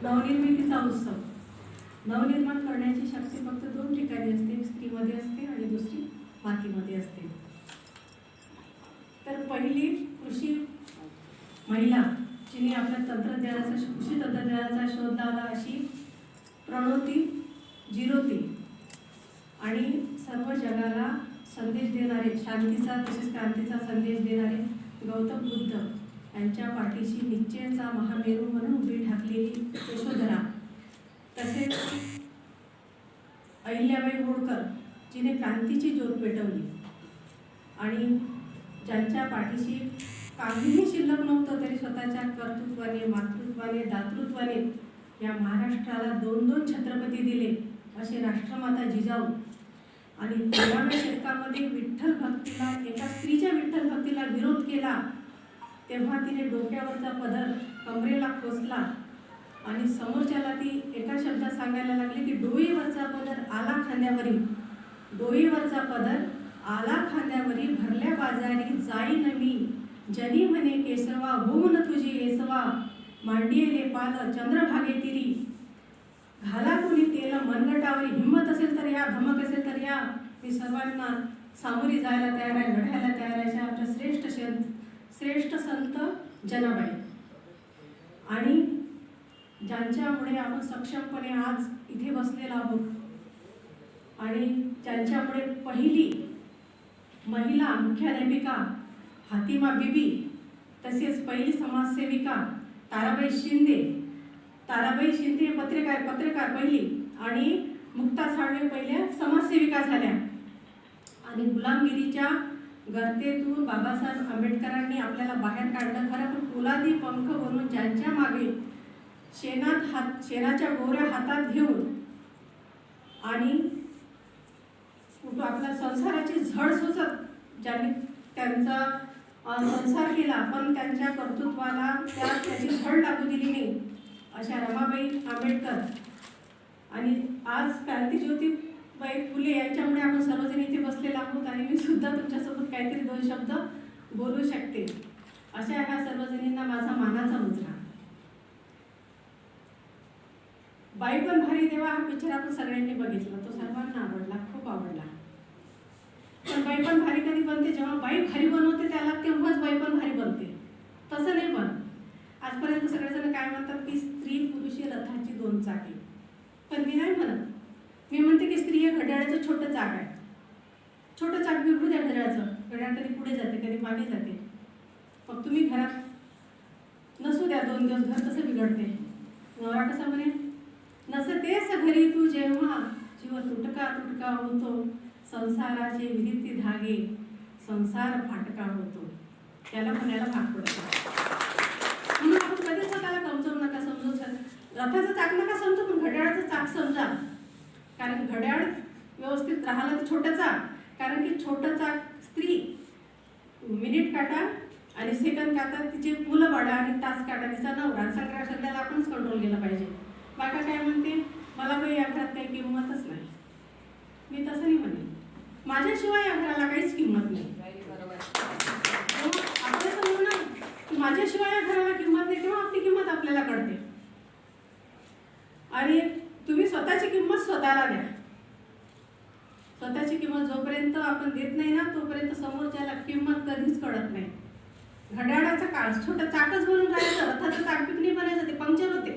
नवनिर्मितीचा उत्सव. नवनिर्माण करण्याची शक्ती फक्त दोन ठिकाणी असते, एक स्त्रीमध्ये असते आणि दुसरी मातीमध्ये असते. तर पहिली कृषी महिला जिने आपल्या कृषी तंत्रज्ञानाचा शोध लावला अशी प्रणोती जिरोती आणि सर्व जगाला संदेश देणारे, शांतीचा तसेच क्रांतीचा संदेश देणारे गौतम बुद्ध यांच्या पाठीशी निश्चयाचा महामेरू म्हणून उभी ठाकलेली यशोधरा, तसेच अहिल्याबाई होळकर जिने क्रांतीची ज्योत पेटवली आणि ज्यांच्या पाठीशी काहीही शिल्लक नव्हतं तरी स्वतःच्या कर्तृत्वाने, मातृत्वाने, दातृत्वाने या महाराष्ट्राला 2-2 छत्रपती दिले असे राष्ट्रमाता जिजाऊ. आणि 13व्या शतकामध्ये विठ्ठल भक्तीला, एका स्त्रीच्या विठ्ठल भक्तीला विरोध केला तेव्हा तिने डोक्यावरचा पदर कमरेला खोचला आणि समोरच्याला ती एका शब्दात सांगायला लागली की डोईवरचा पदर आला खांद्यावरी, डोईवरचा पदर आला खांद्यावरी, भरल्या बाजारी जाईन मी, जनी म्हणे केसवा, होऊन तुझी येसवा, मांडियेले पाल चंद्रभागे तिरी, घाला कुणी तेल मनगटावरी, हिंमत असेल तर या, धमक असेल तर या, मी सर्वांना सामोरी जायला तयार आहे, लढायला तयार आहे. आमच्या श्रेष्ठ संत जनाबाई आणि ज्यांच्यामुळे आपण सक्षमपणे आज इथे बसलेलो आहोत आणि ज्यांच्यामुळे पहिली महिला मुख्याध्यापिका हातिमा बीबी, तसेच पहिली समाजसेविका ताराबाई शिंदे पत्रकार पहिली आणि मुक्ता साळवे पहिल्या समाजसेविका झाल्या. आणि गुलामगिरीच्या गर्तेतून बाबासाहेब आंबेडकरांनी आपल्याला बाहेर काढलं खरं, पण पोलादी पंख बनून ज्यांच्या मागे शेणाच्या गोऱ्या हातात घेऊन आणि आपल्या संसाराची झड सोसत ज्यांनी त्यांचा संसार केला पण त्यांच्या कर्तृत्वाला त्याची झड लागू दिली नाही अशा रमाबाई आंबेडकर आणि आज क्रांतिज्योतिबाई फुले यांच्यामुळे आपण सर्वजण इथे बसलेलो आहोत आणि मी सुद्धा तुमच्यासोबत काहीतरी 2 शब्द बोलू शकते. अशा ह्या सर्वजणींना माझा मानाचा मुजरा. बाई पण भारी देवा हा पिक्चर आपण सगळ्यांनी बघितला, तो सर्वांना आवडला, खूप आवडला. पण बाई पण भारी कधी बनते जेव्हा बाई भारी बनवते त्याला, तेव्हाच बाई पण भारी बनते. तसं नाही बनत. आजपर्यंत सगळेजण काय म्हणतात की स्त्री पुरुषी रथाची 2 चाके, पण मी नाही म्हणत. मी म्हणते की स्त्री हे घड्याळाचं छोटं चाक आहे. छोटं चाक बिघडू द्या घड्याळाचं, घड्याळ कधी पुढे जाते कधी मागे जाते. मग तुम्ही घरात नसू द्या 2 दिवस, घर कसं बिघडते. नवरा कसा म्हणे, नसतेस घरी तू जेव्हा, जीव तुटका होतो, संसाराचे विहिती धागे, संसार फाटका होतो, त्याला म्हणायला भाग पडतो. म्हणून आपण कधीच स्वतःला कमजोर नका समजू. रथाचं चाक नका समजू, पण घड्याळाचं चाक समजा. कारण घड्याळ व्यवस्थित राहिलं तर छोटं चाक, कारण की छोटं चाक स्त्री मिनिट काटा आणि सेकंद काटा तिचे मुलं बाळा आणि तास काटा तिचा नवरा, सगळ्याला आपणच कंट्रोल केलं पाहिजे. बाका काय म्हणते, मला बाई या घरात काही किंमतच नाही. मी तसं नाही म्हणेन, माझ्याशिवाय या घराला काहीच किंमत नाही. आपल्या समोर ना माझ्याशिवाय या घराला किंमत नाही, तेव्हा आपली किंमत आपल्याला कळते. आणि तुम्ही स्वतःची किंमत स्वतःला द्या. स्वतःची किंमत जोपर्यंत आपण देत नाही ना तोपर्यंत समोरच्याला किंमत कधीच कळत नाही. घड्याळाचा काळ छोटं चाकच बनून राहायचं, रथाचं चाक पिकनी बनायचं, ते पंक्चर होते.